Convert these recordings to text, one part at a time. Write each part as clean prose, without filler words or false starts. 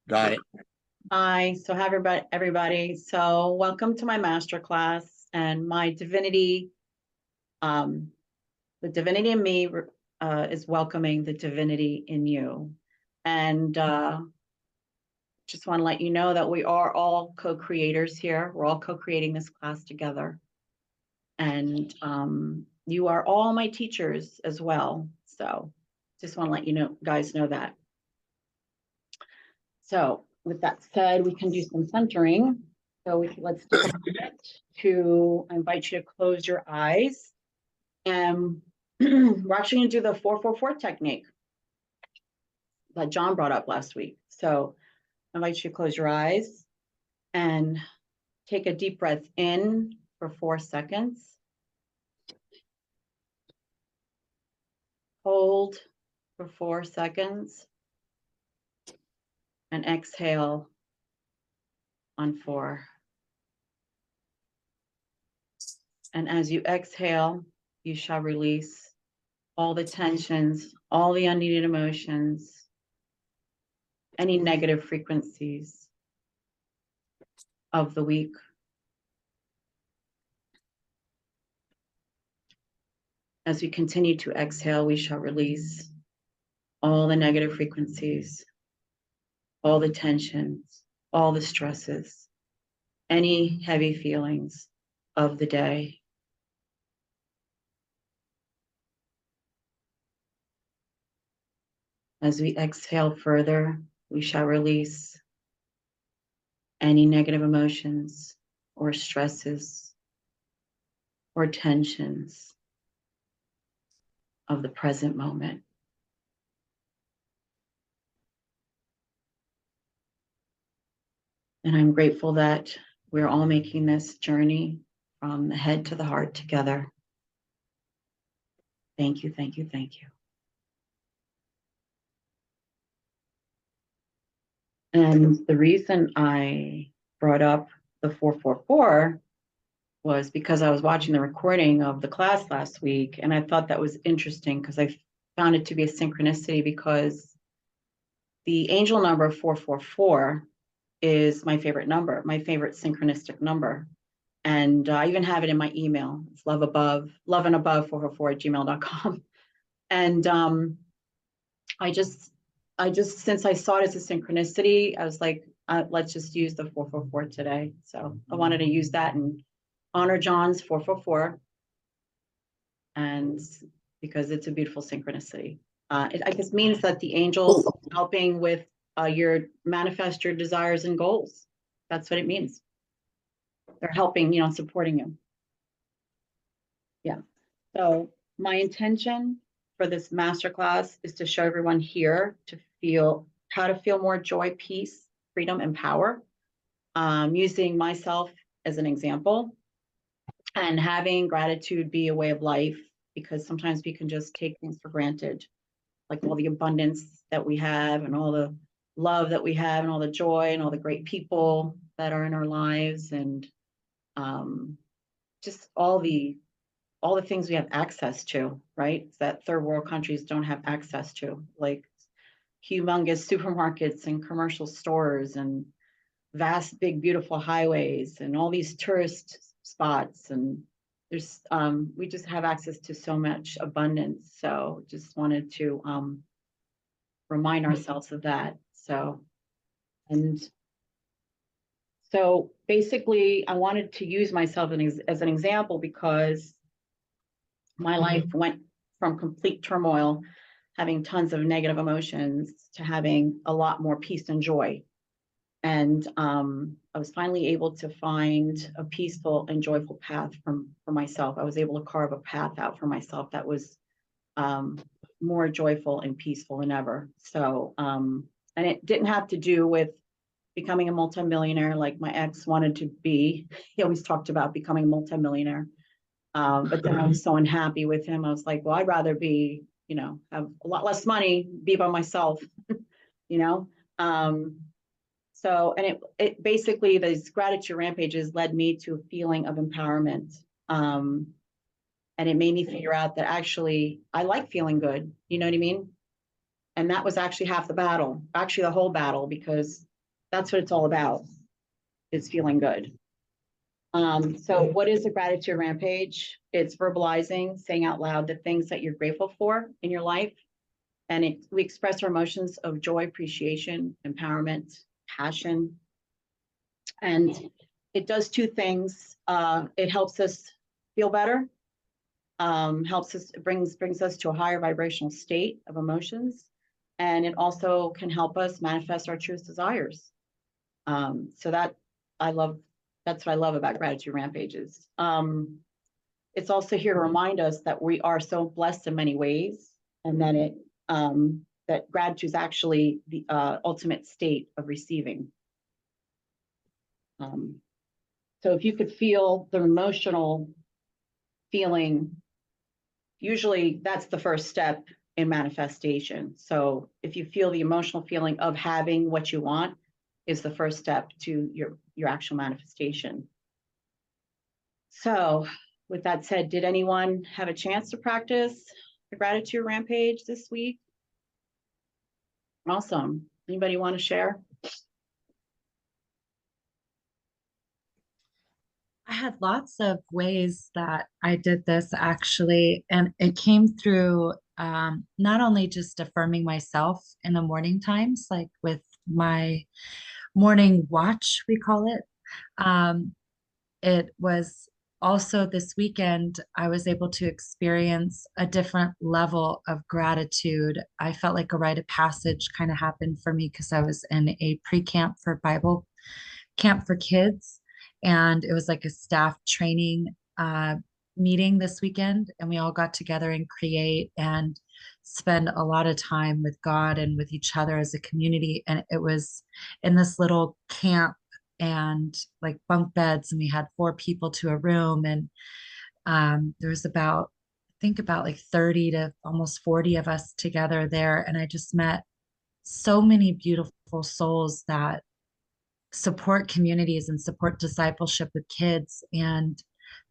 Got it. Hi, so hi everybody. So welcome to my masterclass and my divinity. Um, the divinity in me is welcoming the divinity in you. And just want to let you know that we are all co-creators here. We're all co-creating this class together. And you are all my teachers as well. So just want to let you guys know that. So with that said, we can do some centering. So let's take a minute to invite you to close your eyes. And we're actually going to do the 444 technique that John brought up last week. So I invite you to close your eyes and take a deep breath in for 4 seconds. Hold for 4 seconds. And exhale on 4. And as you exhale, you shall release all the tensions, all the unneeded emotions, any negative frequencies of the week. As we continue to exhale, we shall release all the negative frequencies, all the tensions, all the stresses, any heavy feelings of the day. As we exhale further, we shall release any negative emotions or stresses or tensions of the present moment. And I'm grateful that we're all making this journey from the head to the heart together. Thank you, thank you, thank you. And the reason I brought up the 444 was because I was watching the recording of the class last week, and I thought that was interesting because I found it to be a synchronicity because the angel number 444 is my favorite number, my favorite synchronistic number. And I even have it in my email. It's love and above 444@gmail.com. And I just, since I saw it as a synchronicity, I was like, let's just use the 444 today. So I wanted to use that and honor John's 444. And because it's a beautiful synchronicity. It, I guess, means that the angels helping with manifest your desires and goals. That's what it means. They're helping, supporting you. Yeah. So my intention for this masterclass is to show everyone here to feel how to feel more joy, peace, freedom, and power, using myself as an example, and having gratitude be a way of life, because sometimes we can just take things for granted, like all the abundance that we have and all the love that we have and all the joy and all the great people that are in our lives, and just all the things we have access to, right? That third world countries don't have access to, like humongous supermarkets and commercial stores and vast, big, beautiful highways and all these tourist spots. And there's, we just have access to so much abundance. So just wanted to remind ourselves of that. So basically, I wanted to use myself as an example because my life went from complete turmoil, having tons of negative emotions, to having a lot more peace and joy. And I was finally able to find a peaceful and joyful path for myself. I was able to carve a path out for myself that was more joyful and peaceful than ever. So, and it didn't have to do with becoming a multimillionaire like my ex wanted to be. He always talked about becoming a multimillionaire. But then I was so unhappy with him. I was like, well, I'd rather be, have a lot less money, be by myself, you know? So, and it basically, these gratitude rampages led me to a feeling of empowerment. And it made me figure out that actually I like feeling good. You know what I mean? And that was actually half the battle, actually the whole battle, because that's what it's all about, is feeling good. So what is a gratitude rampage? It's verbalizing, saying out loud the things that you're grateful for in your life. And we express our emotions of joy, appreciation, empowerment, passion. And it does two things. It helps us feel better, helps us, brings us to a higher vibrational state of emotions. And it also can help us manifest our truest desires. So that I love, that's what I love about gratitude rampages. It's also here to remind us that we are so blessed in many ways, and that that gratitude is actually the ultimate state of receiving. So if you could feel the emotional feeling, usually that's the first step in manifestation. So if you feel the emotional feeling of having what you want, is the first step to your actual manifestation. So with that said, did anyone have a chance to practice the gratitude rampage this week? Awesome. Anybody want to share? I had lots of ways that I did this actually, and it came through not only just affirming myself in the morning times, like with my morning watch, we call it. It was also this weekend, I was able to experience a different level of gratitude. I felt like a rite of passage kind of happened for me because I was in a pre-camp for Bible camp for kids. And it was like a staff training meeting this weekend. And we all got together and create and spend a lot of time with God and with each other as a community. And it was in this little camp and like bunk beds, and we had 4 people to a room. And there was about, I think about like 30 to almost 40 of us together there. And I just met so many beautiful souls that support communities and support discipleship with kids. And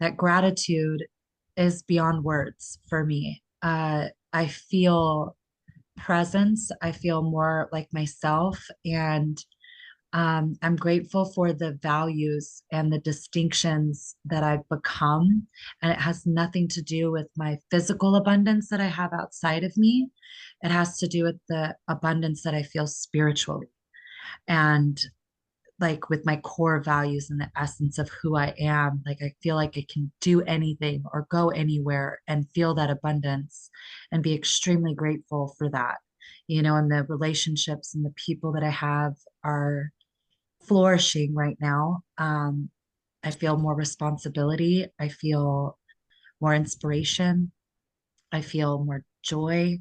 that gratitude is beyond words for me. I feel presence. I feel more like myself. And I'm grateful for the values and the distinctions that I've become. And it has nothing to do with my physical abundance that I have outside of me. It has to do with the abundance that I feel spiritually. And like with my core values and the essence of who I am, like I feel like I can do anything or go anywhere and feel that abundance and be extremely grateful for that. And the relationships and the people that I have are flourishing right now. I feel more responsibility. I feel more inspiration. I feel more joy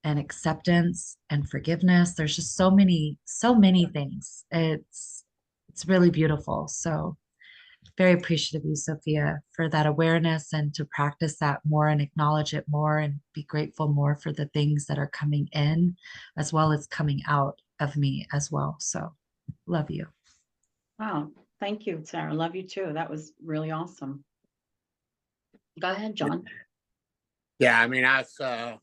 and acceptance and forgiveness. There's just so many things. It's really beautiful. So very appreciative of you, Sophia, for that awareness and to practice that more and acknowledge it more and be grateful more for the things that are coming in as well as coming out of me as well. So love you. Wow. Thank you, Sarah. Love you too. That was really awesome. Go ahead, John. Yeah, I mean, after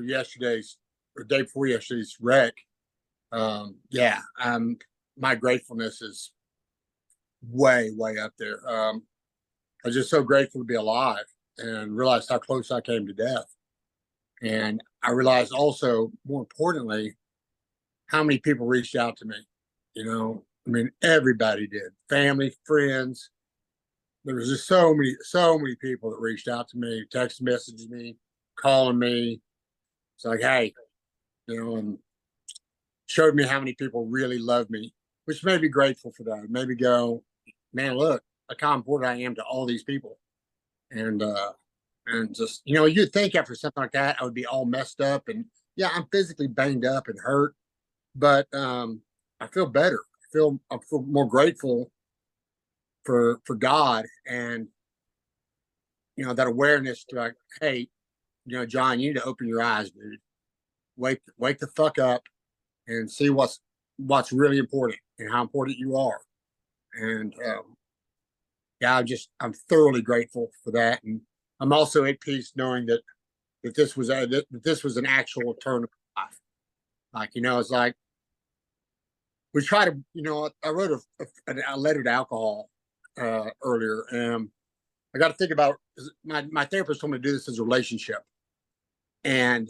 yesterday's or day before yesterday's wreck, my gratefulness is way, way up there. I was just so grateful to be alive and realized how close I came to death. And I realized also, more importantly, how many people reached out to me. I mean, everybody did. Family, friends. There was just so many people that reached out to me, text messaged me, calling me. It's like, hey, and showed me how many people really love me, which made me grateful for that. It made me go, man, look how important I am to all these people. And just, you'd think after something like that, I would be all messed up. And yeah, I'm physically banged up and hurt, but I feel better. I feel more grateful for God, and that awareness to like, hey, John, you need to open your eyes, dude. Wake the fuck up and see what's really important and how important you are. And I'm thoroughly grateful for that, and I'm also at peace knowing that this was an actual turn of life. Like, it's like we try to, I wrote a letter to alcohol earlier, and I got to think about my therapist told me to do this as a relationship, and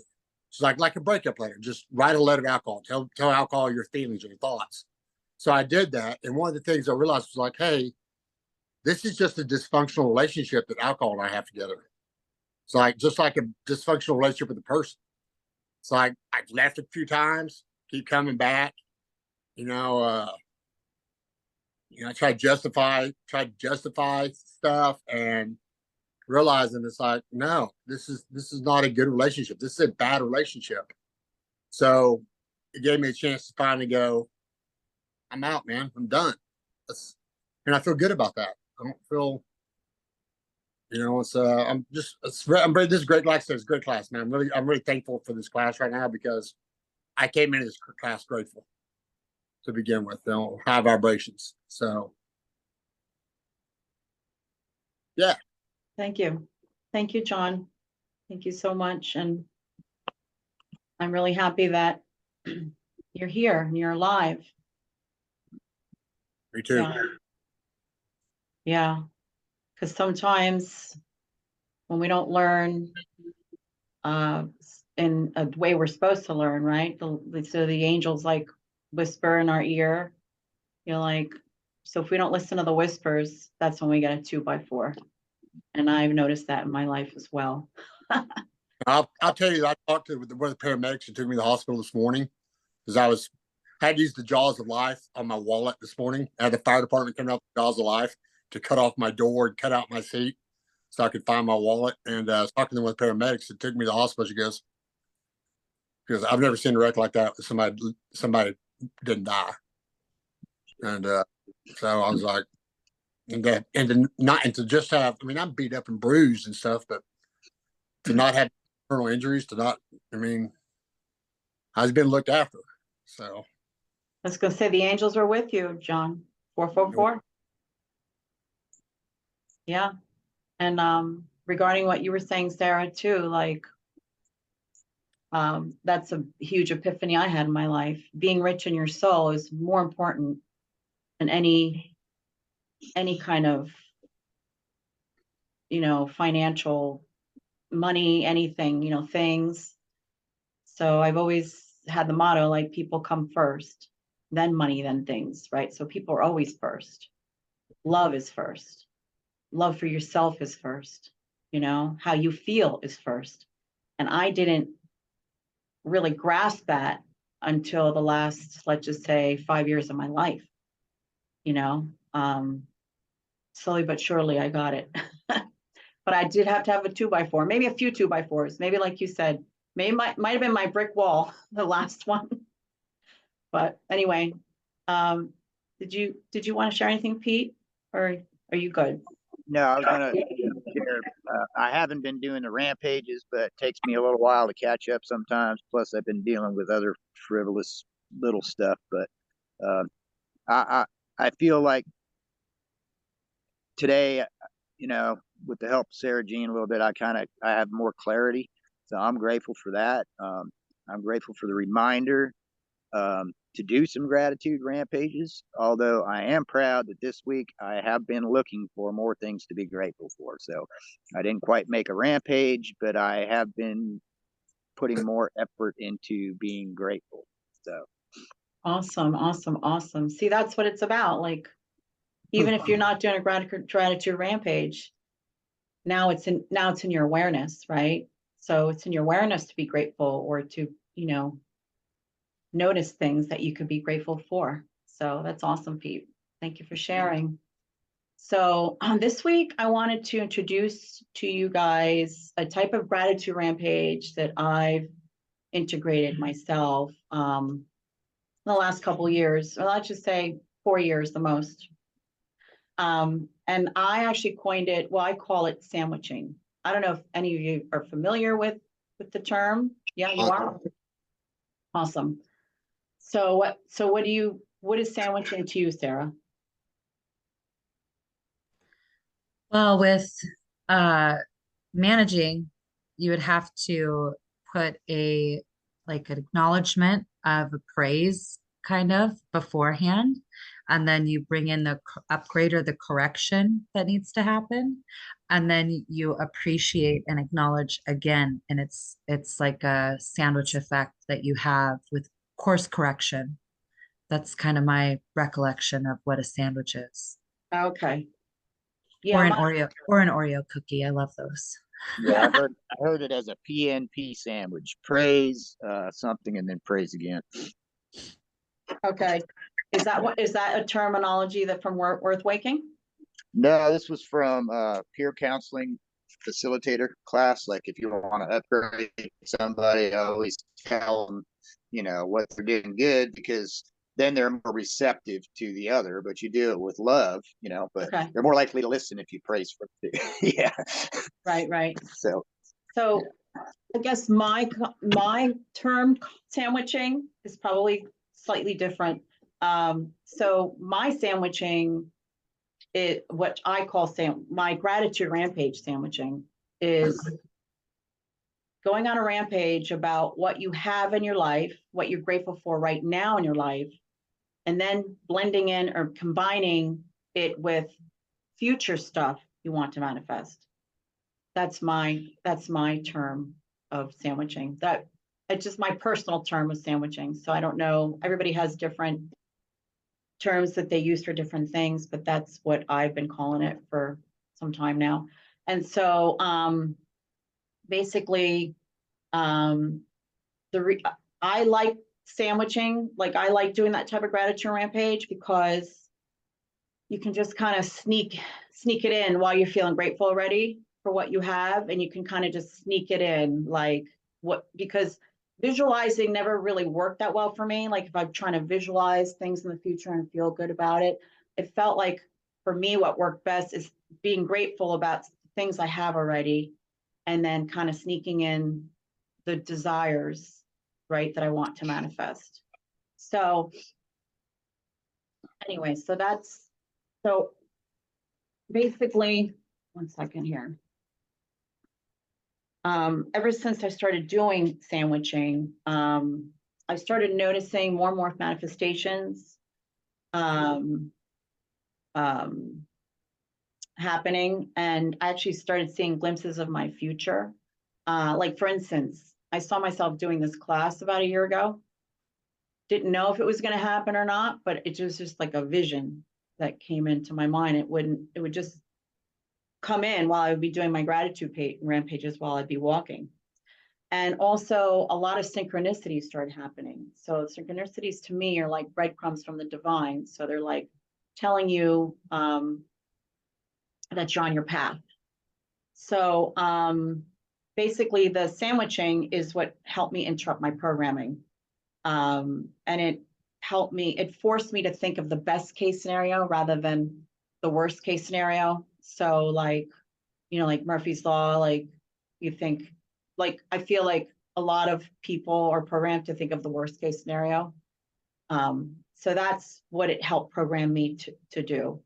it's like a breakup letter. Just write a letter to alcohol. Tell alcohol your feelings or your thoughts. So I did that, and one of the things I realized was like, hey, this is just a dysfunctional relationship that alcohol and I have together. It's like just like a dysfunctional relationship with a person. It's like I've left a few times, keep coming back. You know, uh, I try to justify stuff, and realizing it's like, no, this is not a good relationship. This is a bad relationship. So it gave me a chance to finally go, I'm out, man. I'm done. And I feel good about that. I don't feel, I'm very, this is great. Like I said, it's a great class, man. I'm really thankful for this class right now because I came into this class grateful to begin with, high vibrations. So yeah. Thank you. Thank you, John. Thank you so much. And I'm really happy that you're here and you're alive. Me too. Yeah. Yeah. Because sometimes when we don't learn in a way we're supposed to learn, right? So the angels like whisper in our ear. You're like, so if we don't listen to the whispers, that's when we get a 2x4. And I've noticed that in my life as well. I'll tell you, I talked to one of the paramedics who took me to the hospital this morning because I had used the jaws of life on my wallet this morning. I had the fire department come out the jaws of life to cut off my door and cut out my seat so I could find my wallet. And I was talking to one of the paramedics that took me to the hospital. She goes, because I've never seen a wreck like that. Somebody didn't die. And so I was like, and to just have, I mean, I'm beat up and bruised and stuff, but to not have internal injuries, I mean, I was being looked after. So I was going to say the angels were with you, John. 444. Yeah. And regarding what you were saying, Sarah, too, like that's a huge epiphany I had in my life. Being rich in your soul is more important than any kind of, financial money, anything, things. So I've always had the motto like people come first, then money, then things, right? So people are always first. Love is first. Love for yourself is first. How you feel is first. And I didn't really grasp that until the last, let's just say, 5 years of my life. You know, um, Slowly but surely I got it. But I did have to have a 2x4, maybe a few 2x4s, maybe like you said, maybe might have been my brick wall, the last one. But anyway, did you want to share anything, Pete, or are you good? No, I was gonna share. I haven't been doing the rampages, but it takes me a little while to catch up sometimes. Plus, I've been dealing with other frivolous little stuff. But uh, I, I feel like today, with the help of Sarah Jean a little bit, I have more clarity. So I'm grateful for that. I'm grateful for the reminder to do some gratitude rampages. Although I am proud that this week I have been looking for more things to be grateful for. So I didn't quite make a rampage, but I have been putting more effort into being grateful. So Awesome, awesome, awesome. See, that's what it's about. Like, even if you're not doing a gratitude rampage, now it's in your awareness, right? So it's in your awareness to be grateful or to, notice things that you could be grateful for. So that's awesome, Pete. Thank you for sharing. So this week, I wanted to introduce to you guys a type of gratitude rampage that I've integrated myself in the last couple of years, or let's just say 4 years the most. And I actually coined it, well, I call it sandwiching. I don't know if any of you are familiar with the term. Yeah, you are. Awesome. So what is sandwiching to you, Sarah? Well, with managing, you would have to put like an acknowledgement of a praise kind of beforehand. And then you bring in the upgrade or the correction that needs to happen. And then you appreciate and acknowledge again. And it's like a sandwich effect that you have with course correction. That's kind of my recollection of what a sandwich is. Okay. Or Yeah, an Oreo cookie. I love those. Yeah, I heard it as a PNP sandwich. Praise something and then praise again. okay. Is that a terminology that from Worth Waking? No, this was from peer counseling facilitator class. Like if you want to upgrade somebody, I always tell them, what they're doing good, because then they're more receptive to the other. But you do it with love, but Okay. they're more likely to listen if you praise for them. Yeah. Right. So I guess my term sandwiching is probably slightly different. So my sandwiching, what I call my gratitude rampage sandwiching is going on a rampage about what you have in your life, what you're grateful for right now in your life, and then blending in or combining it with future stuff you want to manifest. That's my term of sandwiching. That it's just my personal term of sandwiching. So I don't know. Everybody has different terms that they use for different things, but that's what I've been calling it for some time now. And so basically, I like sandwiching. Like I like doing that type of gratitude rampage because you can just kind of sneak it in while you're feeling grateful already for what you have, and you can kind of just sneak it in, because visualizing never really worked that well for me. Like if I'm trying to visualize things in the future and feel good about it, it felt like for me what worked best is being grateful about things I have already, and then kind of sneaking in the desires, right, that I want to manifest. So anyway, so basically, one second here. Ever since I started doing sandwiching, I started noticing more and more manifestations happening, and I actually started seeing glimpses of my future. Like for instance, I saw myself doing this class about a year ago. Didn't know if it was going to happen or not, but it was just like a vision that came into my mind. It would just come in while I would be doing my gratitude rampages while I'd be walking. And also a lot of synchronicities started happening. So synchronicities to me are like breadcrumbs from the divine. So they're like telling you that you're on your path. So basically the sandwiching is what helped me interrupt my programming. And it forced me to think of the best case scenario rather than the worst case scenario. So like Murphy's Law, like you think, like I feel like a lot of people are programmed to think of the worst case scenario. So that's what it helped program me to do.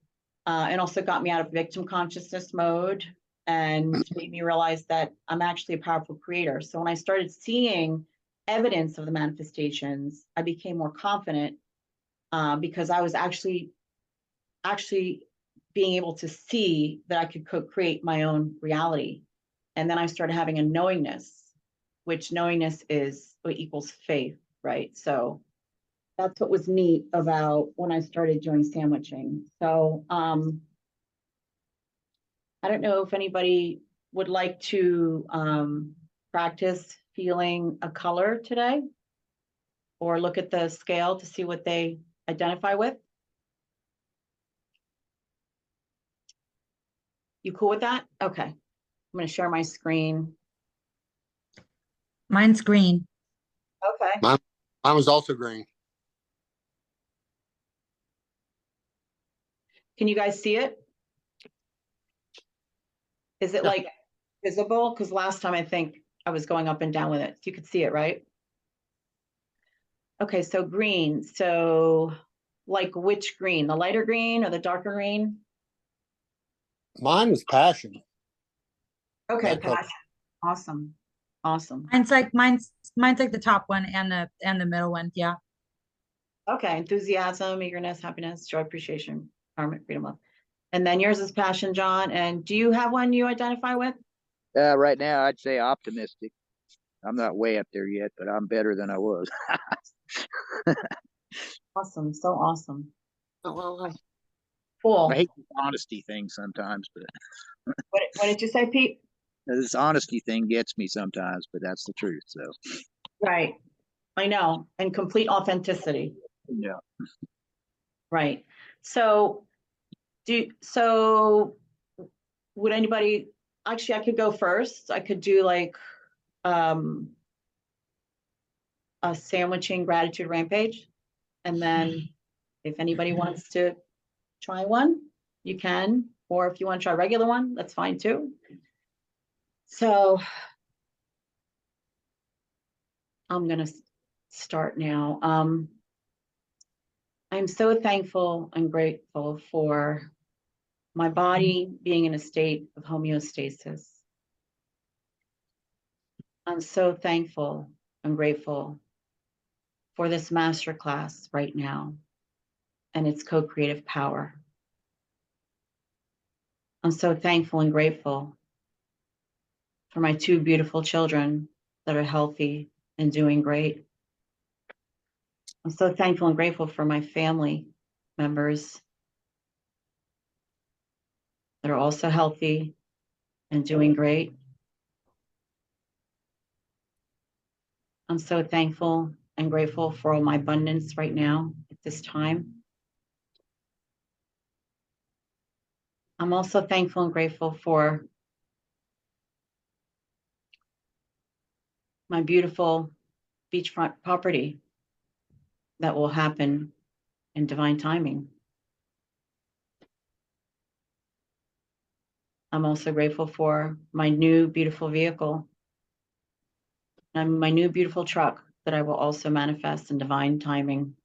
And also got me out of victim consciousness mode and made me realize that I'm actually a powerful creator. So when I started seeing evidence of the manifestations, I became more confident because I was actually being able to see that I could create my own reality. And then I started having a knowingness, which knowingness is what equals faith, right? So that's what was neat about when I started doing sandwiching. So I don't know if anybody would like to practice feeling a color today or look at the scale to see what they identify with. You cool with that? Okay. I'm going to share my screen. Mine's green. Okay. Mine was also green. Can you guys see it? Is it like visible? Because last time I think I was going up and down with it. You could see it, right? Okay, so green. So like which green? The lighter green or the darker green? Mine was passion. Okay, That color. passion. Awesome. Awesome. Mine's like the top one and the middle one. Yeah. Okay, enthusiasm, eagerness, happiness, joy, appreciation, empowerment, freedom, love. And then yours is passion, John. And do you have one you identify with? Right now, I'd say optimistic. I'm not way up there yet, but I'm better than I was. Awesome, so awesome. I Cool. hate the honesty thing sometimes, but What did you say, Pete? this honesty thing gets me sometimes, but that's the truth. So, Right. I know. And complete authenticity. yeah. Right. So so would anybody actually I could go first. I could do like um a sandwiching gratitude rampage. And then if anybody wants to try one, you can. Or if you want to try a regular one, that's fine too. So I'm gonna start now. I'm so thankful and grateful for my body being in a state of homeostasis. I'm so thankful and grateful for this masterclass right now and its co-creative power. I'm so thankful and grateful for my two beautiful children that are healthy and doing great. I'm so thankful and grateful for my family members that are also healthy and doing great. I'm so thankful and grateful for all my abundance right now at this time. I'm also thankful and grateful for my beautiful beachfront property that will happen in divine timing. I'm also grateful for my new beautiful vehicle and my new beautiful truck that I will also manifest in divine timing.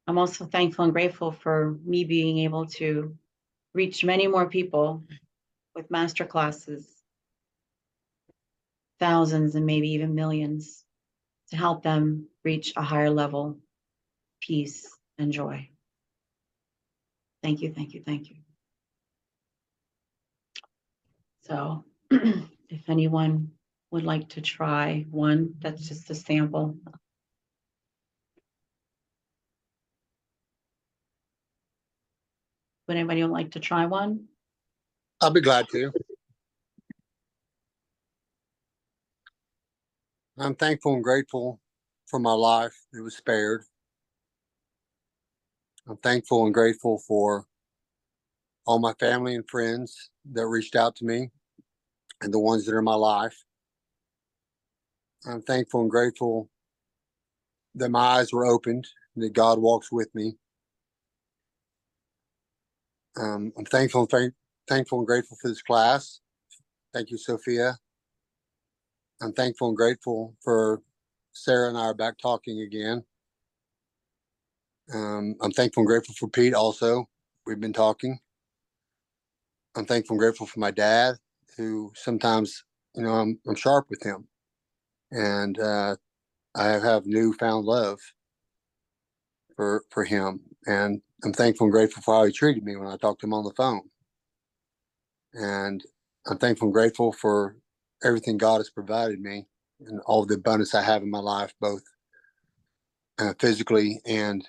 I'm also thankful and grateful for me being able to reach many more people with master classes, thousands and maybe even millions, to help them reach a higher level, peace and joy. Thank you, thank you, thank you. So if anyone would like to try one, that's just a sample. Would anybody like to try one? I'll be glad to. I'm thankful and grateful for my life that was spared. I'm thankful and grateful for all my family and friends that reached out to me and the ones that are in my life. I'm thankful and grateful that my eyes were opened, that God walks with me. I'm thankful and grateful for this class. Thank you, Sophia. I'm thankful and grateful for Sarah and I are back talking again. I'm thankful and grateful for Pete also. We've been talking. I'm thankful and grateful for my dad, who sometimes, I'm sharp with him. And I have newfound love for him. And I'm thankful and grateful for how he treated me when I talked to him on the phone. And I'm thankful and grateful for everything God has provided me and all the abundance I have in my life, both physically and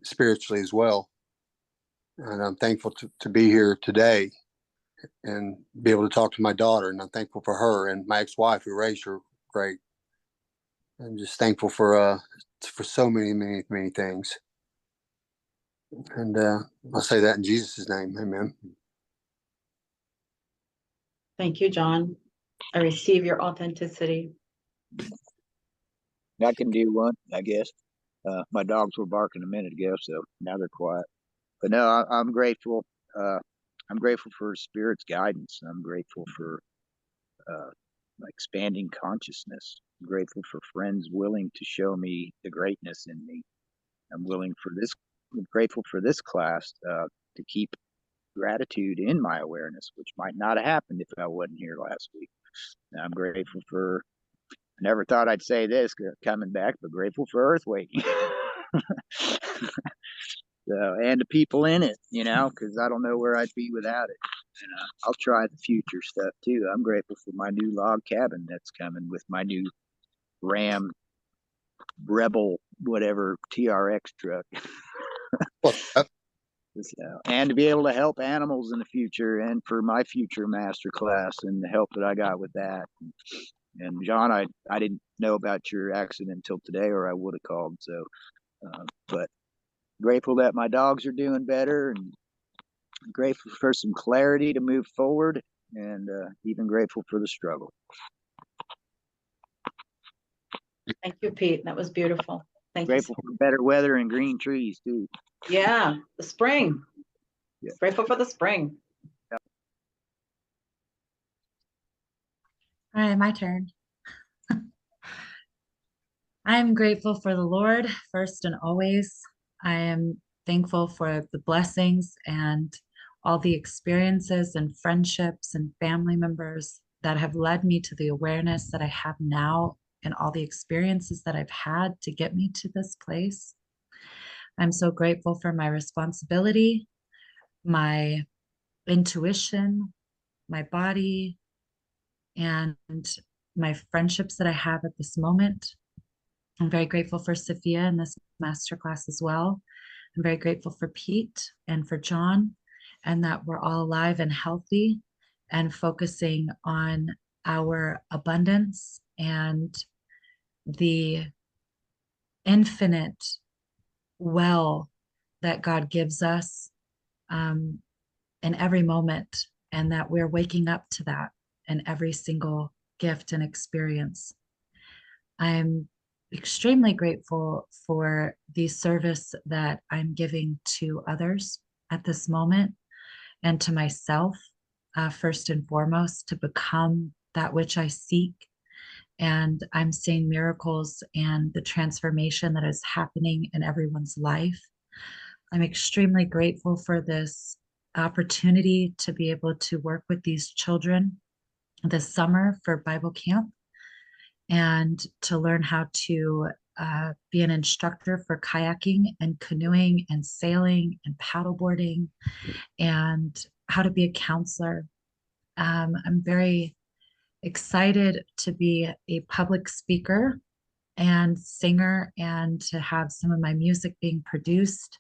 spiritually as well. And I'm thankful to be here today and be able to talk to my daughter. And I'm thankful for her and my ex-wife who raised her great. I'm just thankful for so many things. And I'll say that in Jesus' name. Amen. Thank you, John. I receive your authenticity. I can do one, I guess. My dogs were barking a minute ago, so now they're quiet. But no, I'm grateful. I'm grateful for Spirit's guidance. I'm grateful for expanding consciousness. I'm grateful for friends willing to show me the greatness in me. I'm grateful for this class to keep gratitude in my awareness, which might not have happened if I wasn't here last week. And I'm grateful for, I never thought I'd say this coming back, but grateful for Earth waking. So, and the people in it, because I don't know where I'd be without it. And I'll try the future stuff too. I'm grateful for my new log cabin that's coming with my new Ram Rebel, whatever TRX truck. Well, So, and to be able to help animals in the future, and for my future masterclass and the help that I got with that. And John, I didn't know about your accident until today, or I would have called. So, but grateful that my dogs are doing better, and grateful for some clarity to move forward, and even grateful for the struggle. Thank you, Pete. That was beautiful. Thank Grateful you. for better weather and green trees too. Yeah, the spring. Yeah. Grateful for the spring. All right, my turn. I'm grateful for the Lord first and always. I am thankful for the blessings and all the experiences and friendships and family members that have led me to the awareness that I have now, and all the experiences that I've had to get me to this place. I'm so grateful for my responsibility, my intuition, my body, and my friendships that I have at this moment. I'm very grateful for Sophia and this masterclass as well. I'm very grateful for Pete and for John, and that we're all alive and healthy and focusing on our abundance and the infinite well that God gives us in every moment, and that we're waking up to that in every single gift and experience. I'm extremely grateful for the service that I'm giving to others at this moment, and to myself, first and foremost, to become that which I seek. And I'm seeing miracles and the transformation that is happening in everyone's life. I'm extremely grateful for this opportunity to be able to work with these children this summer for Bible camp, and to learn how to be an instructor for kayaking and canoeing and sailing and paddleboarding, and how to be a counselor. I'm very excited to be a public speaker and singer, and to have some of my music being produced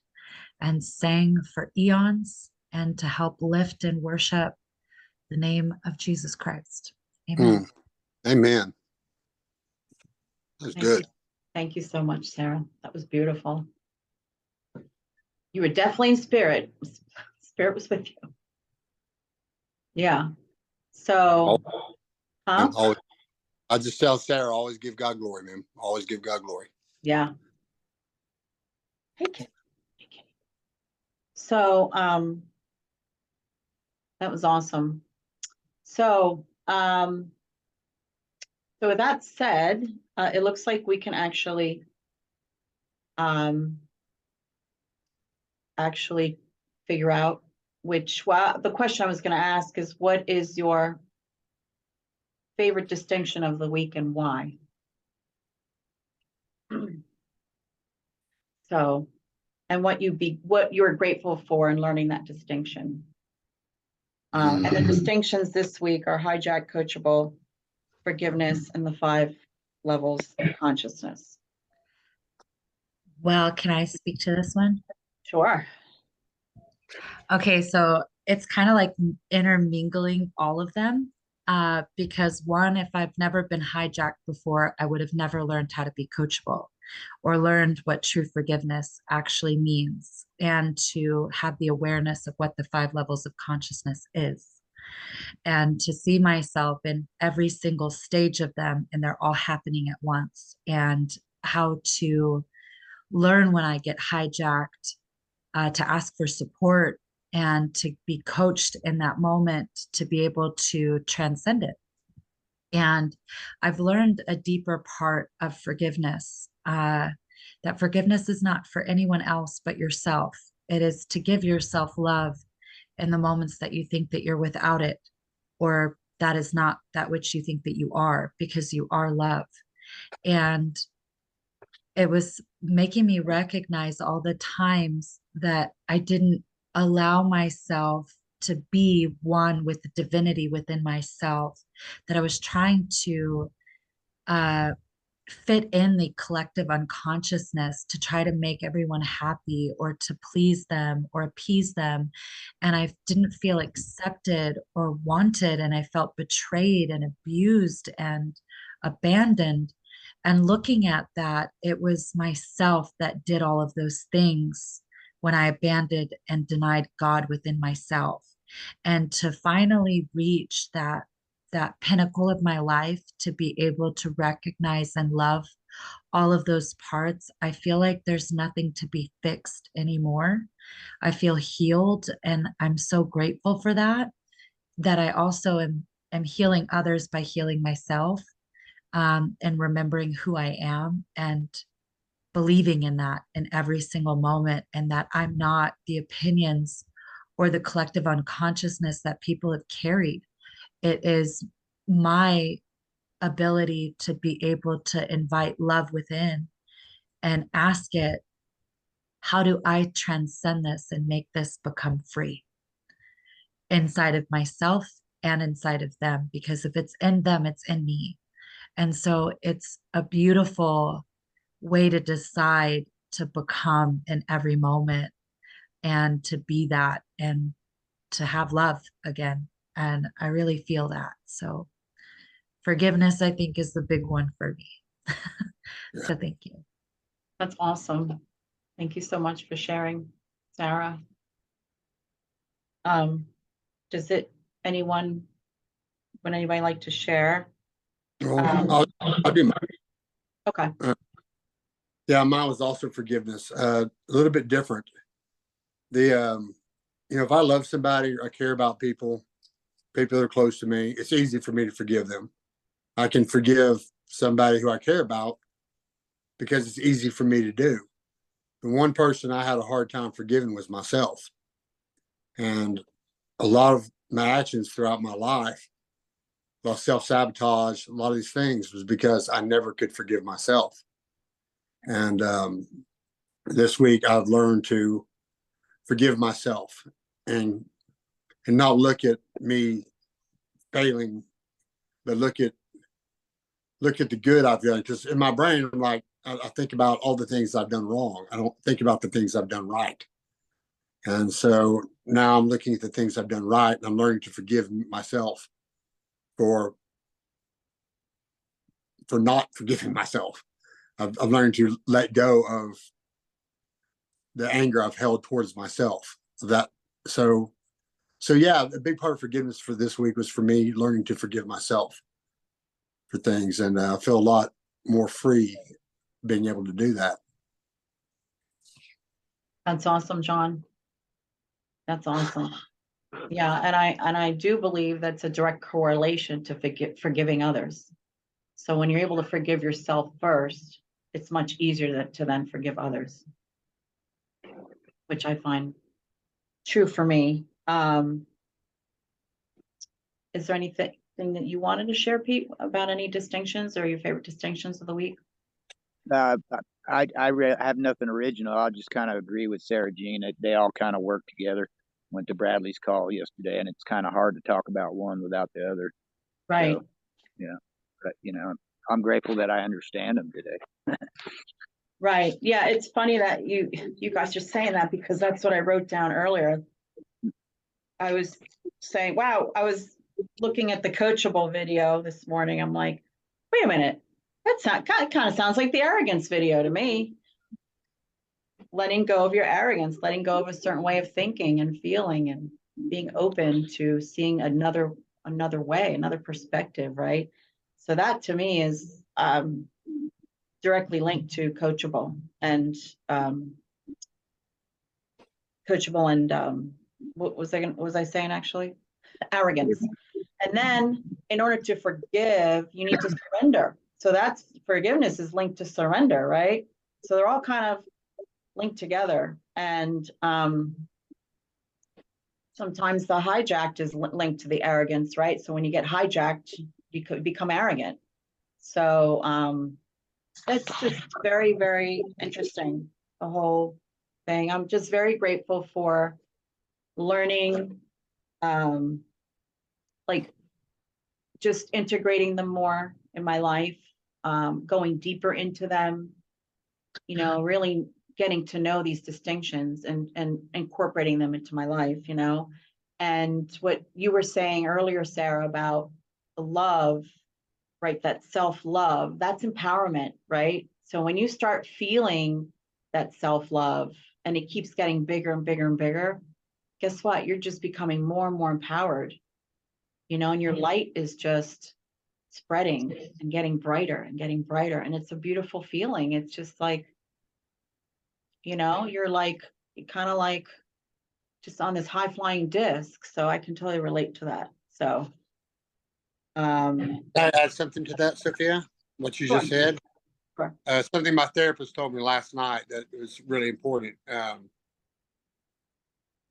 and sang for eons, and to help lift and worship the name of Jesus Christ. Amen. Amen. That's Thank good. you. Thank you so much, Sarah. That was beautiful. You were definitely in spirit. Spirit was with you. Yeah. So, huh? Always, I just tell Sarah, always give God glory, man. Always give God glory. Yeah. Hey, kid. Hey, kid. So, that was awesome. So, so with that said, it looks like we can actually figure out the question I was going to ask is, what is your favorite distinction of the week and why? So, and what you're grateful for in learning that distinction. And the distinctions this week are hijack, coachable, forgiveness, and the 5 levels of consciousness. Well, can I speak to this one? Sure. Okay, so it's kind of like intermingling all of them. Because one, if I've never been hijacked before, I would have never learned how to be coachable, or learned what true forgiveness actually means, and to have the awareness of what the 5 levels of consciousness is, and to see myself in every single stage of them, and they're all happening at once, and how to learn when I get hijacked, to ask for support, and to be coached in that moment to be able to transcend it. And I've learned a deeper part of forgiveness, that forgiveness is not for anyone else but yourself. It is to give yourself love in the moments that you think that you're without it, or that is not that which you think that you are, because you are love. And it was making me recognize all the times that I didn't allow myself to be one with the divinity within myself, that I was trying to uh, fit in the collective unconsciousness to try to make everyone happy or to please them or appease them. And I didn't feel accepted or wanted, and I felt betrayed and abused and abandoned. And looking at that, it was myself that did all of those things when I abandoned and denied God within myself. And to finally reach that pinnacle of my life, to be able to recognize and love all of those parts, I feel like there's nothing to be fixed anymore. I feel healed, and I'm so grateful for that. That I also am healing others by healing myself, and remembering who I am and believing in that in every single moment, and that I'm not the opinions or the collective unconsciousness that people have carried. It is my ability to be able to invite love within and ask it, how do I transcend this and make this become free inside of myself and inside of them? Because if it's in them, it's in me. And so it's a beautiful way to decide to become in every moment and to be that and to have love again. And I really feel that. So forgiveness, I think, is the big one for me. So thank you. That's awesome. Thank you so much for sharing, Sarah. Does anyone, would anybody like to share? Well, I'll do mine. Okay. Yeah, mine was also forgiveness. A little bit different. If I love somebody or I care about people that are close to me, it's easy for me to forgive them. I can forgive somebody who I care about because it's easy for me to do. The one person I had a hard time forgiving was myself. And a lot of my actions throughout my life, well, self-sabotage, a lot of these things was because I never could forgive myself. And this week I've learned to forgive myself and not look at me failing, but look at the good I've done. Because in my brain, I'm like, I think about all the things I've done wrong. I don't think about the things I've done right. And so now I'm looking at the things I've done right, and I'm learning to forgive myself for not forgiving myself. I've learned to let go of the anger I've held towards myself. So yeah, a big part of forgiveness for this week was for me learning to forgive myself for things, and I feel a lot more free being able to do that. That's awesome, John. That's awesome. Yeah, and I do believe that's a direct correlation to forgiving others. So when you're able to forgive yourself first, it's much easier to then forgive others, which I find true for me. Is there anything that you wanted to share, Pete, about any distinctions or your favorite distinctions of the week? I have nothing original. I'll just kind of agree with Sarah Jean. They all kind of work together. Went to Bradley's call yesterday, and it's kind of hard to talk about one without the other. Right. So, but I'm grateful that I understand them today. Right. Yeah, it's funny that you guys are saying that, because that's what I wrote down earlier. I was saying, wow, I was looking at the coachable video this morning. I'm like, wait a minute, that's not kind of sounds like the arrogance video to me. Letting go of your arrogance, letting go of a certain way of thinking and feeling, and being open to seeing another way, another perspective, right? So that to me is directly linked to coachable and what was I saying actually? Arrogance. And then in order to forgive, you need to surrender. So that's forgiveness is linked to surrender, right? So they're all kind of linked together. And sometimes the hijacked is linked to the arrogance, right? So when you get hijacked, you could become arrogant. So it's just very, very interesting, the whole thing. I'm just very grateful for learning, like just integrating them more in my life, going deeper into them, you know, really getting to know these distinctions and incorporating them into my life, you know. And what you were saying earlier, Sarah, about the love, right? That self-love, that's empowerment, right? So when you start feeling that self-love and it keeps getting bigger and bigger and bigger, guess what? You're just becoming more and more empowered, you know, and your light is just spreading and getting brighter and getting brighter. And it's a beautiful feeling. It's just like, you know, you're kind of like just on this high flying disc. So I can totally relate to that. So, Can I add something to that, Sophia? What you just Sure. said? Sure. Something my therapist told me last night that was really important.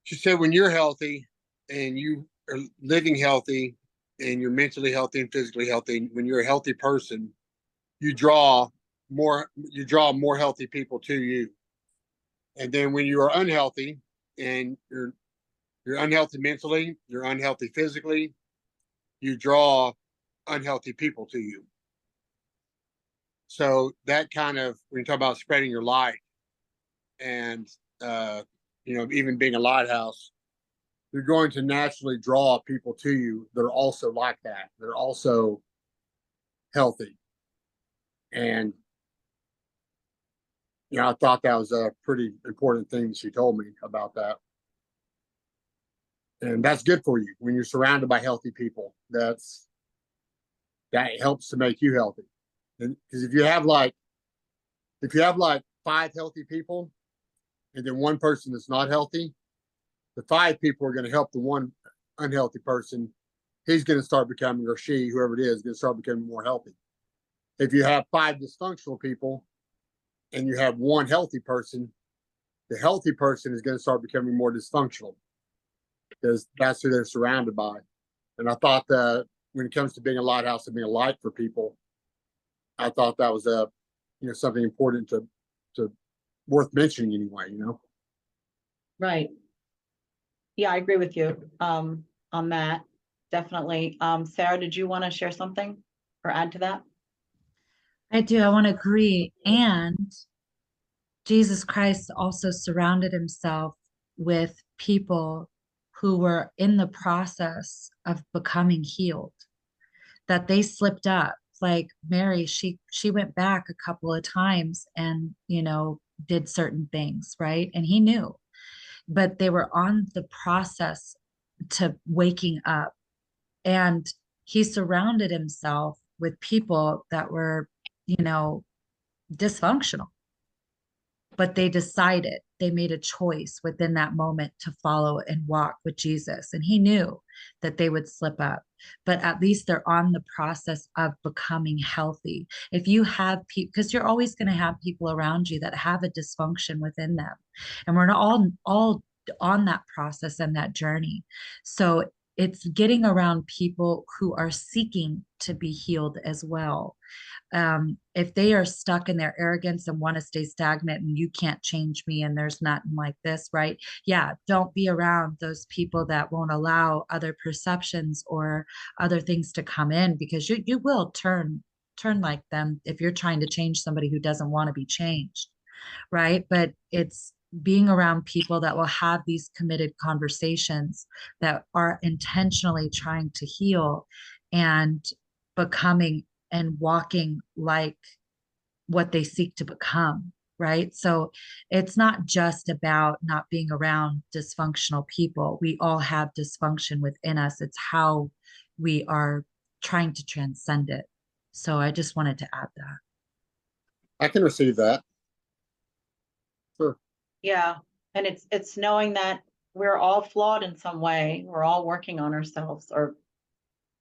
She said, when you're healthy and you are living healthy and you're mentally healthy and physically healthy, when you're a healthy person, you draw more healthy people to you. And then when you are unhealthy and you're unhealthy mentally, you're unhealthy physically, you draw unhealthy people to you. So that kind of, when you talk about spreading your light and you know, even being a lighthouse, you're going to naturally draw people to you that are also like that. They're also healthy. And you know, I thought that was a pretty important thing she told me about that. And that's good for you when you're surrounded by healthy people. That helps to make you healthy. And because if you have like 5 healthy people and then one person that's not healthy, the 5 people are going to help the one unhealthy person. He's going to start becoming, or she, whoever it is, going to start becoming more healthy. If you have 5 dysfunctional people and you have one healthy person, the healthy person is going to start becoming more dysfunctional because that's who they're surrounded by. And I thought that when it comes to being a lighthouse and being a light for people, I thought that was something important to worth mentioning anyway, you know. Right. Yeah, I agree with you on that. Definitely. Sarah, did you want to share something or add to that? I do. I want to agree. And Jesus Christ also surrounded himself with people who were in the process of becoming healed, that they slipped up. Like Mary, she went back a couple of times and, did certain things, right? And he knew, but they were on the process to waking up. And he surrounded himself with people that were, dysfunctional, but they made a choice within that moment to follow and walk with Jesus. And he knew that they would slip up, but at least they're on the process of becoming healthy. If you have people, because you're always going to have people around you that have a dysfunction within them, and we're not all on that process and that journey. So it's getting around people who are seeking to be healed as well. If they are stuck in their arrogance and want to stay stagnant and you can't change me and there's nothing like this, right? Yeah, don't be around those people that won't allow other perceptions or other things to come in, because you will turn like them if you're trying to change somebody who doesn't want to be changed, right? But it's being around people that will have these committed conversations that are intentionally trying to heal and becoming and walking like what they seek to become, right? So it's not just about not being around dysfunctional people. We all have dysfunction within us. It's how we are trying to transcend it. So I just wanted to add that. I can receive that. Sure. Yeah. And it's knowing that we're all flawed in some way. We're all working on ourselves or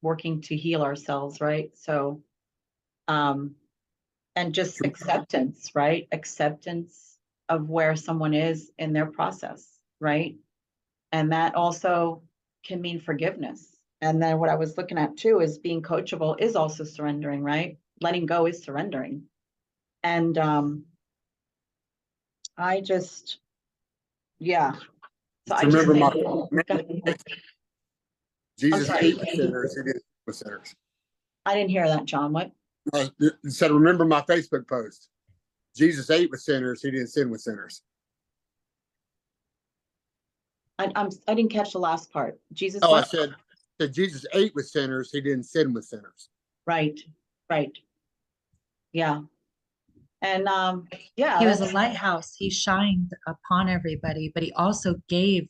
working to heal ourselves, right? So and just acceptance, right? Acceptance of where someone is in their process, right? And that also can mean forgiveness. And then what I was looking at too is being coachable is also surrendering, right? Letting go is surrendering. And I just, yeah. So I just Remember think, Jesus sorry. ate with sinners. He didn't sit with sinners. I didn't hear that, John. What? It said, remember my Facebook post. Jesus ate with sinners. He didn't sin with sinners. I didn't catch the last part. Jesus, Oh, I what? said Jesus ate with sinners. He didn't sin with sinners. Right, right. Yeah. And yeah, He was a that's lighthouse. He shined upon everybody, but he also gave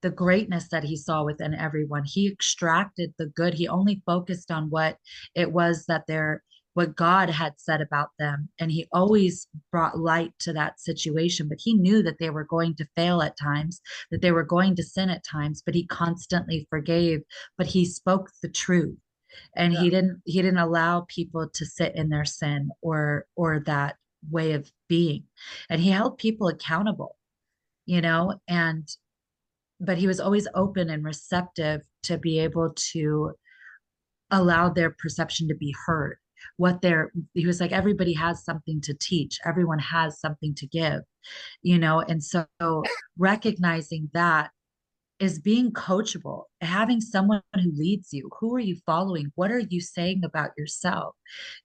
the greatness that he saw within everyone. He extracted the good. He only focused on what it was that what God had said about them. And he always brought light to that situation. But he knew that they were going to fail at times, that they were going to sin at times, but he constantly forgave, but he spoke the truth. And Yeah. he didn't allow people to sit in their sin or that way of being. And he held people accountable, and but he was always open and receptive to be able to allow their perception to be heard. He was like, everybody has something to teach, everyone has something to give, and so recognizing that is being coachable, having someone who leads you. Who are you following? What are you saying about yourself?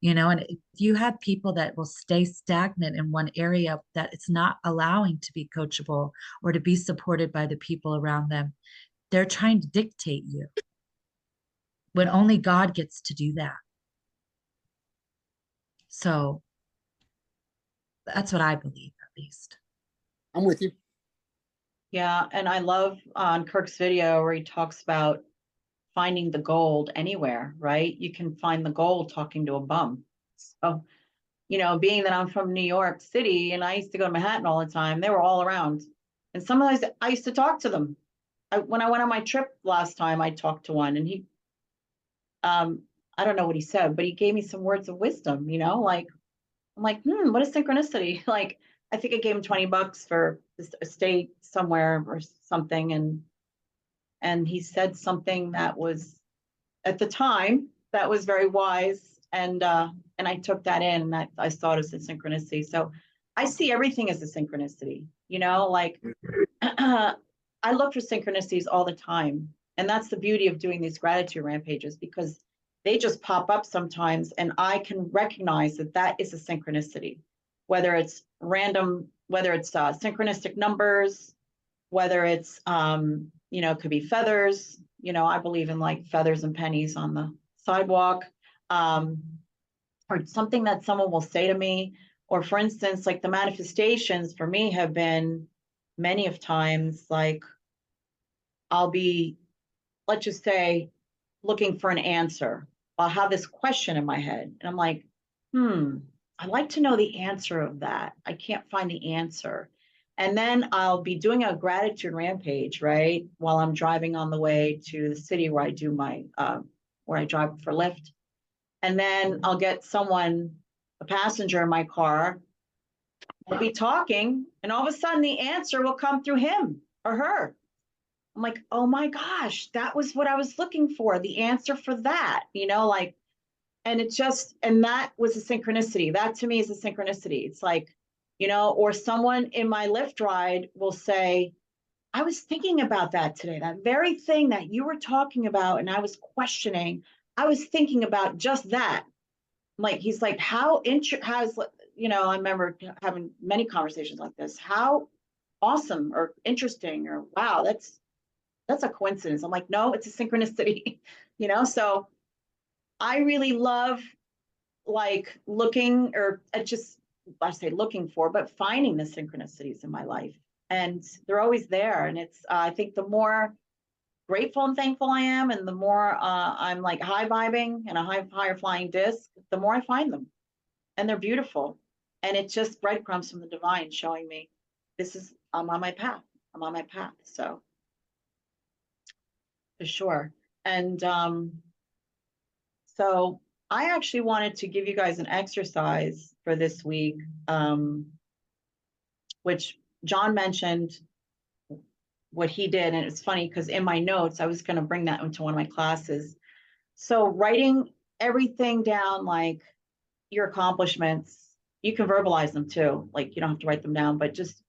And if you have people that will stay stagnant in one area, that it's not allowing to be coachable or to be supported by the people around them, they're trying to dictate you when only God gets to do that. So that's what I believe, at least. I'm with you. yeah. And I love on Kirk's video where he talks about finding the gold anywhere, right? You can find the gold talking to a bum. So, being that I'm from New York City and I used to go to Manhattan all the time, they were all around. And sometimes I used to talk to them. When I went on my trip last time, I talked to one and he, I don't know what he said, but he gave me some words of wisdom, like, I'm like, what is synchronicity? Like, I think I gave him $20 for a stay somewhere or something. And he said something that was at the time that was very wise. And I took that in and I saw it as a synchronicity. So I see everything as a synchronicity, like I look for synchronicities all the time. And that's the beauty of doing these gratitude rampages, because they just pop up sometimes and I can recognize that is a synchronicity, whether it's random, whether it's synchronistic numbers, whether it's, it could be feathers, I believe in like feathers and pennies on the sidewalk, or something that someone will say to me. Or for instance, like the manifestations for me have been many of times, like I'll be, let's just say, looking for an answer. I'll have this question in my head and I'm like, I'd like to know the answer of that. I can't find the answer. And then I'll be doing a gratitude rampage, right? While I'm driving on the way to the city where I do where I drive for Lyft. And then I'll get a passenger in my car, we'll be talking, and all of a sudden the answer will come through him or her. I'm like, oh my gosh, that was what I was looking for, the answer for that, like, and that was a synchronicity. That to me is a synchronicity. It's like, or someone in my Lyft ride will say, I was thinking about that today, that very thing that you were talking about, and I was questioning, I was thinking about just that. Like, he's like, I remember having many conversations like this. How awesome or interesting or wow, that's a coincidence. I'm like, no, it's a synchronicity, so I really love like looking, or I say looking for, but finding the synchronicities in my life. And they're always there. And it's, I think the more grateful and thankful I am, and the more I'm like high vibing and a higher flying disc, the more I find them. And they're beautiful. And it's just breadcrumbs from the divine showing me I'm on my path. I'm on my path. So for sure. And so I actually wanted to give you guys an exercise for this week, which John mentioned what he did. And it's funny because in my notes, I was going to bring that into one of my classes. So writing everything down, like your accomplishments, you can verbalize them too. Like you don't have to write them down, but just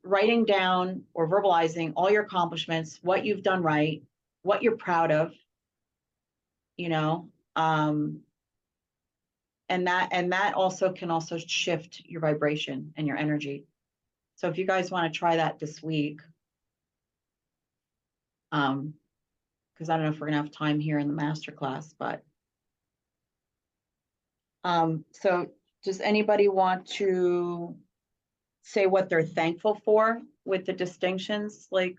writing down or verbalizing all your accomplishments, what you've done right, what you're proud of, you know, and that also can also shift your vibration and your energy. So if you guys want to try that this week, because I don't know if we're gonna have time here in the masterclass, but so does anybody want to say what they're thankful for with the distinctions, like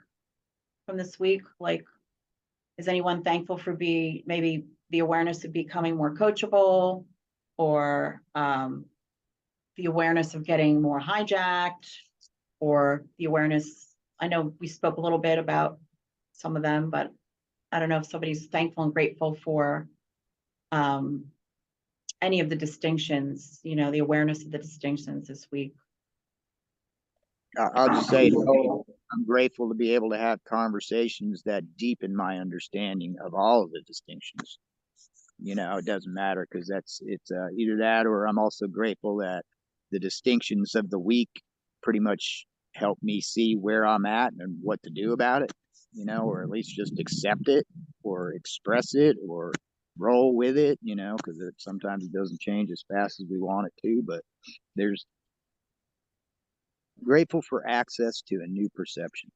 from this week? Like, is anyone thankful for maybe the awareness of becoming more coachable, or the awareness of getting more hijacked, or the awareness, I know we spoke a little bit about some of them, but I don't know if somebody's thankful and grateful for any of the distinctions, you know, the awareness of the distinctions this week. I'll just say I'm grateful to be able to have conversations that deepen my understanding of all of the distinctions. You know, it doesn't matter because it's either that, or I'm also grateful that the distinctions of the week pretty much help me see where I'm at and what to do about it, you know, or at least just accept it or express it or roll with it, you know, because sometimes it doesn't change as fast as we want it to, but there's grateful for access to a new perception.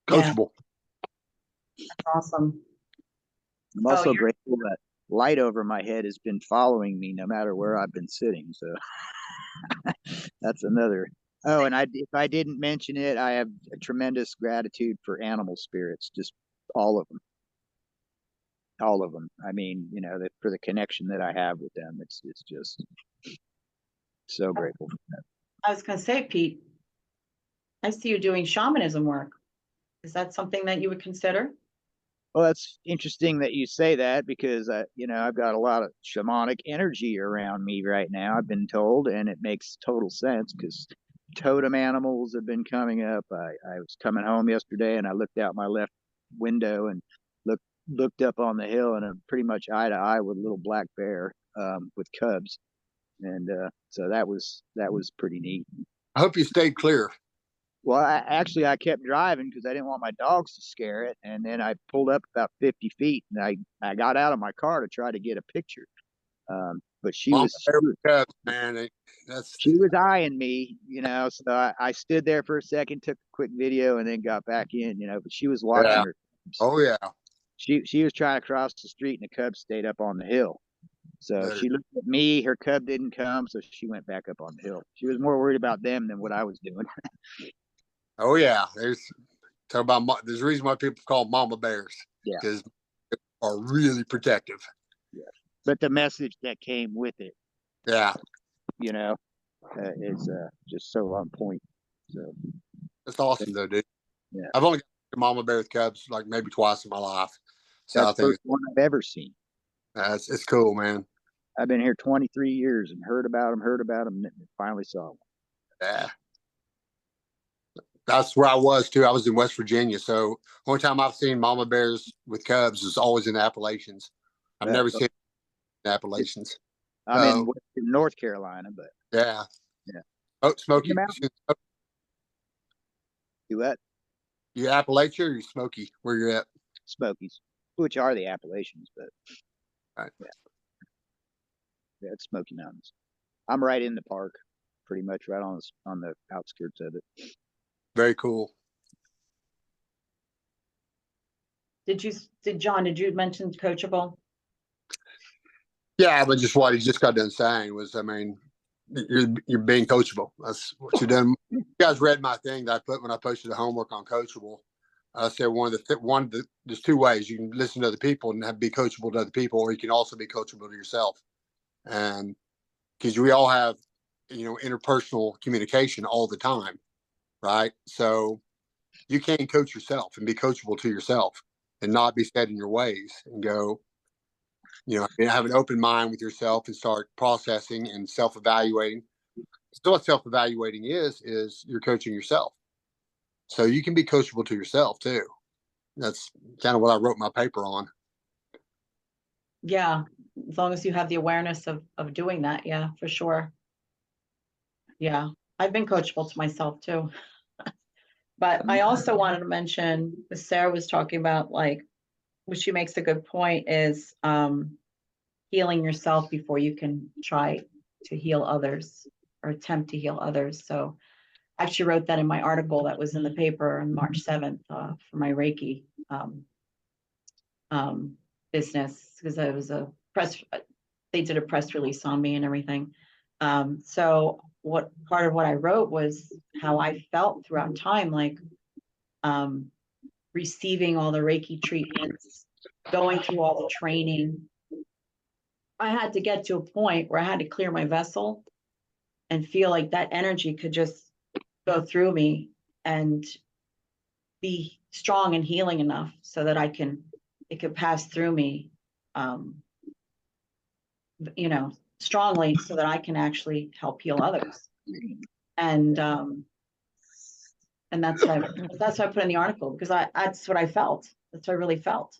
Coachable. Yeah. Awesome. I'm also grateful that light over my head has been following me no matter where I've been sitting. So that's another. Oh, and if I didn't mention it, I have a tremendous gratitude for animal spirits, just all of them. All of them. I mean, you know, for the connection that I have with them, it's just so grateful for that. I was going to say, Pete, I see you doing shamanism work. Is that something that you would consider? Well, that's interesting that you say that because, you know, I've got a lot of shamanic energy around me right now, I've been told, and it makes total sense because totem animals have been coming up. I was coming home yesterday and I looked out my left window and looked up on the hill, and I'm pretty much eye to eye with a little black bear with cubs. And so that was pretty neat. I hope you stayed clear. Well, I kept driving because I didn't want my dogs to scare it. And then I pulled up about 50 feet and I got out of my car to try to get a picture. But she was eyeing me, you know, so I stood there for a second, took a quick video and then got back in, you know, but she was watching her. Oh yeah. She was trying to cross the street and the cub stayed up on the hill. So she looked at me, her cub didn't come, so she went back up on the hill. She was more worried about them than what I was doing. Oh yeah, there's a reason why people call them mama bears. Yeah, because they are really protective. Yeah, but the message that came with it, yeah, you know, is just so on point. So that's awesome, though, dude. Yeah, I've only got a mama bear with cubs like maybe twice in my life. So that's I think the first one I've ever seen. It's cool, man. I've been here 23 years and heard about them, and finally saw them. Yeah. That's where I was too. I was in West Virginia. So only time I've seen mama bears with cubs is always in the Appalachians. I've never seen the Appalachians. I'm in North Carolina, but yeah. Oh, Smoky. You what? You Appalachia or you Smoky? Where you're at? Smokies, which are the Appalachians, but right. Yeah, it's Smoky Mountains. I'm right in the park, pretty much right on the outskirts of it. Very cool. John, did you mention coachable? Yeah, but just what he just got done saying was, I mean, you're being coachable. That's what you're doing. You guys read my thing that I put when I posted the homework on coachable. I said there's two ways you can listen to other people and be coachable to other people, or you can also be coachable to yourself. And because we all have, you know, interpersonal communication all the time, right? So you can coach yourself and be coachable to yourself and not be set in your ways and go, you know, have an open mind with yourself and start processing and self-evaluating So what self-evaluating is you're coaching yourself. So you can be coachable to yourself too. That's kind of what I wrote my paper on. Yeah, as long as you have the awareness of doing that, yeah, for sure. Yeah, I've been coachable to myself too. But I also wanted to mention, as Sarah was talking about, like, which she makes a good point, is healing yourself before you can try to heal others or attempt to heal others. So I actually wrote that in my article that was in the paper on March 7th for my Reiki business, because it was a press, they did a press release on me and everything. So what part of what I wrote was how I felt throughout time, like receiving all the Reiki treatments, going through all the training. I had to get to a point where I had to clear my vessel and feel like that energy could just go through me and be strong and healing enough so that it could pass through me, um, strongly, so that I can actually help heal others. And that's what I put in the article, because that's what I felt. That's what I really felt.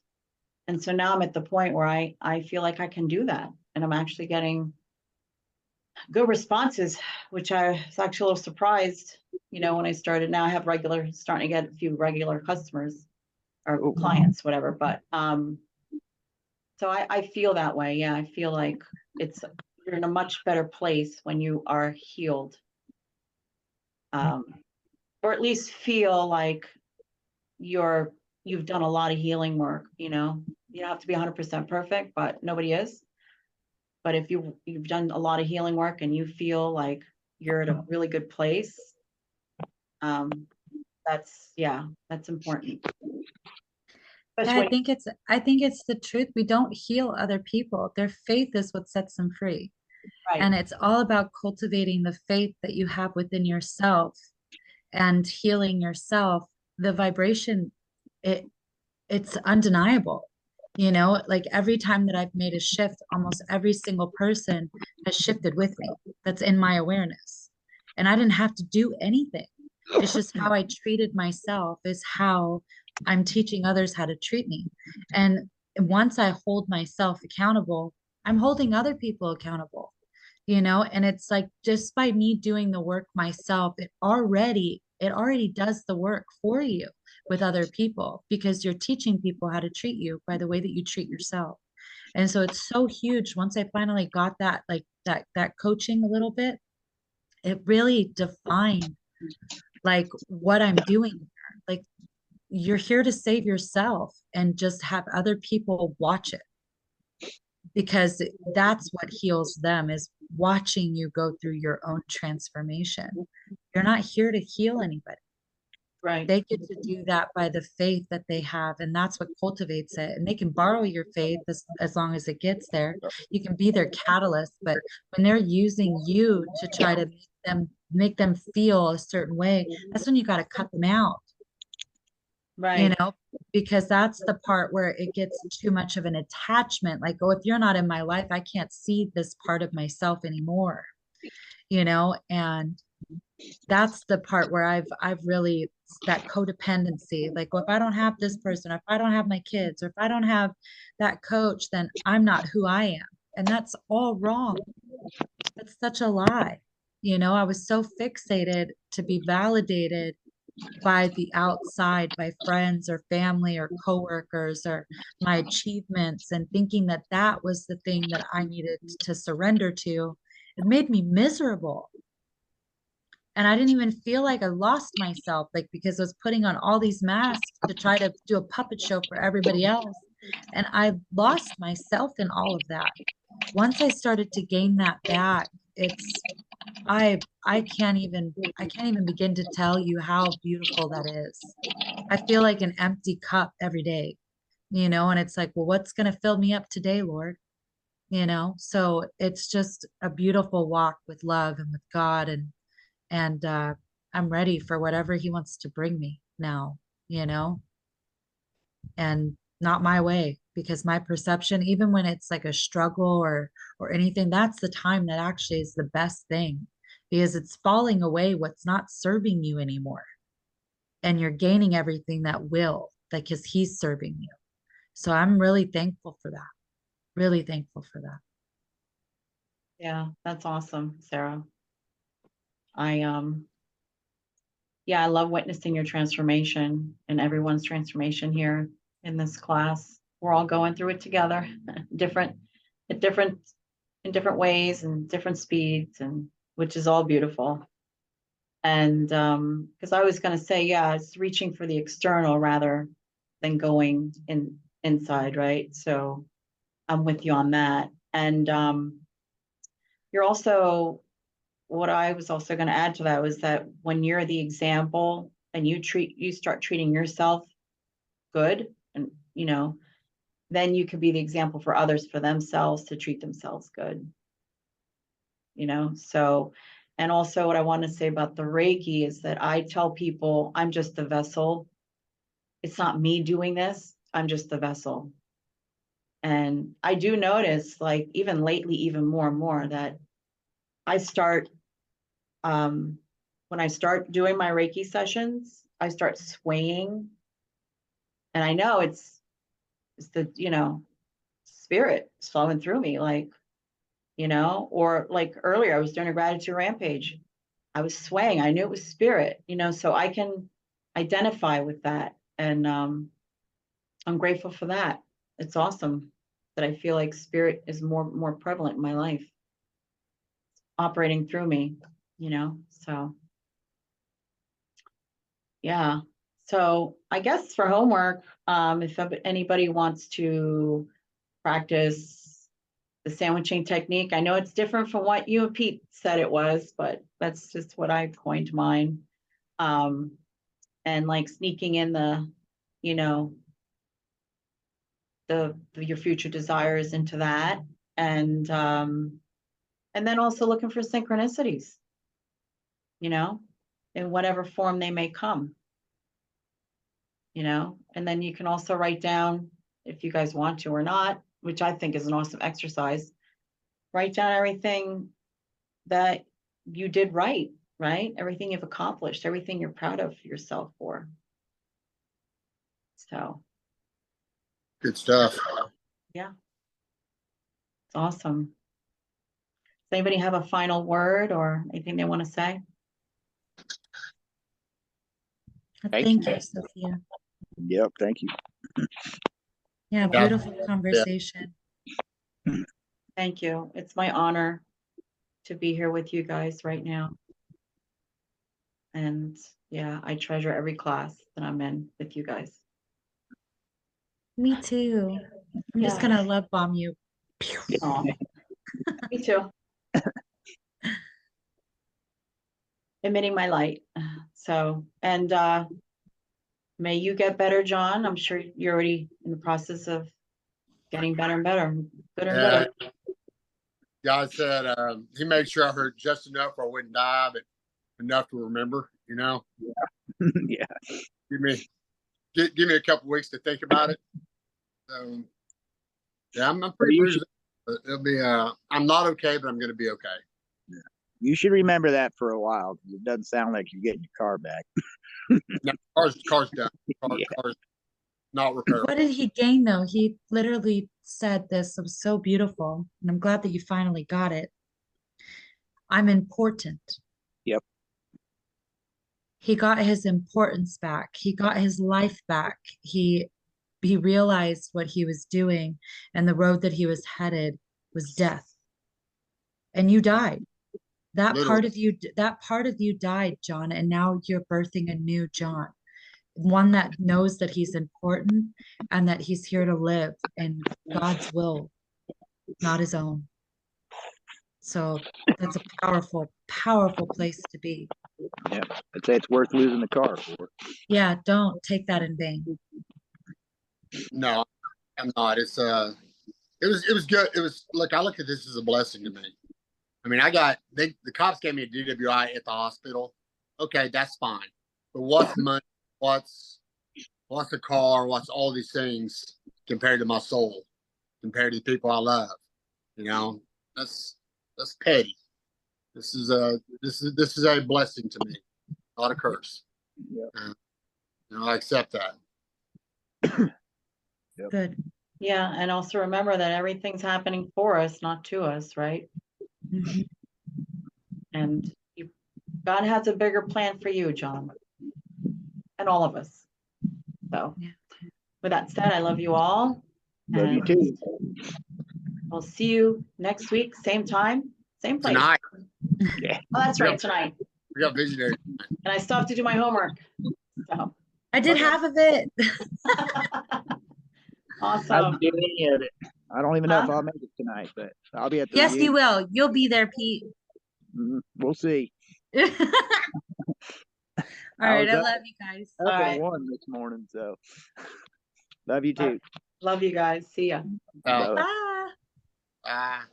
And so now I'm at the point where I feel like I can do that, and I'm actually getting good responses, which I was actually a little surprised, when I started. Now I have starting to get a few regular customers or clients, whatever. But so I feel that way. Yeah, I feel like you're in a much better place when you are healed, or at least feel like you've done a lot of healing work. You don't have to be 100% perfect, but nobody is. But if you've done a lot of healing work and you feel like you're at a really good place, that's important. Yeah, I think it's the truth. We don't heal other people. Their faith is what sets them free. Right. And it's all about cultivating the faith that you have within yourself and healing yourself. The vibration, it's undeniable. Like every time that I've made a shift, almost every single person has shifted with me. That's in my awareness. And I didn't have to do anything. It's just how I treated myself is how I'm teaching others how to treat me. And once I hold myself accountable, I'm holding other people accountable, and it's like just by me doing the work myself, it already does the work for you with other people, because you're teaching people how to treat you by the way that you treat yourself. And so it's so huge. Once I finally got that, like that coaching a little bit, it really defined like what I'm doing here. Like, you're here to save yourself and just have other people watch it, because that's what heals them, is watching you go through your own transformation. You're not here to heal anybody. Right. They get to do that by the faith that they have, and that's what cultivates it. And they can borrow your faith as long as it gets there. You can be their catalyst, but when they're using you to try to make them feel a certain way, that's when you got to cut them out. Right. Because that's the part where it gets too much of an attachment. Like, oh, if you're not in my life, I can't see this part of myself anymore, and that's the part where I've really, that codependency, like, well, if I don't have this person, if I don't have my kids, or if I don't have that coach, then I'm not who I am. And that's all wrong. That's such a lie. I was so fixated to be validated by the outside, by friends or family or coworkers or my achievements, and thinking that that was the thing that I needed to surrender to. It made me miserable. And I didn't even feel like I lost myself, like, because I was putting on all these masks to try to do a puppet show for everybody else. And I lost myself in all of that. Once I started to gain that back, I can't even begin to tell you how beautiful that is. I feel like an empty cup every day, and it's like, well, what's going to fill me up today, Lord? So it's just a beautiful walk with love and with God, and I'm ready for whatever he wants to bring me now, and not my way, because my perception, even when it's like a struggle or anything, that's the time that actually is the best thing, because it's falling away what's not serving you anymore. And you're gaining everything that will, because he's serving you. So I'm really thankful for that. Really thankful for that. Yeah, that's awesome, Sarah. Yeah, I love witnessing your transformation and everyone's transformation here in this class. We're all going through it together, different, at different, in different ways and different speeds, and which is all beautiful. And because I was going to say, yeah, it's reaching for the external rather than going inside, right? So I'm with you on that. And you're also, what I was also going to add to that was that when you're the example and you start treating yourself good, and then you can be the example for others, for themselves to treat themselves good. So, and also what I want to say about the Reiki is that I tell people I'm just the vessel. It's not me doing this. I'm just the vessel. And I do notice, like, even lately, even more and more, that I start, when I start doing my Reiki sessions, I start swaying. And I know it's the, spirit flowing through me, like, or like earlier, I was doing a gratitude rampage. I was swaying. I knew it was spirit, so I can identify with that. And I'm grateful for that. It's awesome that I feel like spirit is more prevalent in my life, operating through me, so yeah. So I guess for homework, if anybody wants to practice the sandwiching technique, I know it's different from what you and Pete said it was, but that's just what I coined mine. And like sneaking in the, you know, your future desires into that, and then also looking for synchronicities, in whatever form they may come, and then you can also write down, if you guys want to or not, which I think is an awesome exercise, write down everything that you did right, everything you've accomplished, everything you're proud of yourself for. So Good stuff. yeah, it's awesome. Does anybody have a final word or anything they want to say? Thank you, Sophia. Yep. Thank you. Yeah, Yeah. beautiful conversation. Thank you. It's my honor to be here with you guys right now. And yeah, I treasure every class that I'm in with you guys. Me too. I'm just Yeah. gonna love bomb you. Aw. Me too. Emitting my light. So, and may you get better, John. I'm sure you're already in the process of getting better and better, better and better. God said he made sure I heard just enough where I wouldn't die, but enough to remember. Yeah. Give me a couple weeks to think about it. Yeah, I'm pretty bruised. But it'll be. I'm not okay, but I'm going to be okay. Yeah. You should remember that for a while, because it doesn't sound like you're getting your car back. No, car's done. Car's not repairable. What did he gain though? He literally said this. It was so beautiful. And I'm glad that you finally got it. I'm important. Yep. He got his importance back. He got his life back. He realized what he was doing, and the road that he was headed was death. And you died. That part of you died, John, and now you're birthing a new John. One that knows that he's important and that he's here to live in God's will, not his own. So that's a powerful, powerful place to be. Yeah, I'd say it's worth losing the car for. Yeah, don't take that in vain. No, I'm not. It was good. It was, look, I look at this as a blessing to me. I mean, the cops gave me a DWI at the hospital. Okay, that's fine. But what's money? What's the car? What's all these things compared to my soul? Compared to the people I love? That's petty. This is a blessing to me, not a curse. Yeah. I accept that. Good. Yeah, and also remember that everything's happening for us, not to us, right? Mhm. And God has a bigger plan for you, John, and all of us. So, Yeah. with that said, I love you all. Love you And too. we'll see you next week, same time, same place. Tonight, Yeah. Oh, that's right, Yep. tonight. we got visionary. And I still have to do my homework. So, I did Okay. half of it. I awesome. didn't do any of it. I don't even know if Huh? I'll make it tonight, but I'll be at the Yes, review. you will. You'll be there, Pete. We'll see. All I right. was I up, love you guys. up All at right. 1 this morning, so love you too. Love you guys. See ya. Oh, Bye. Bye. ah.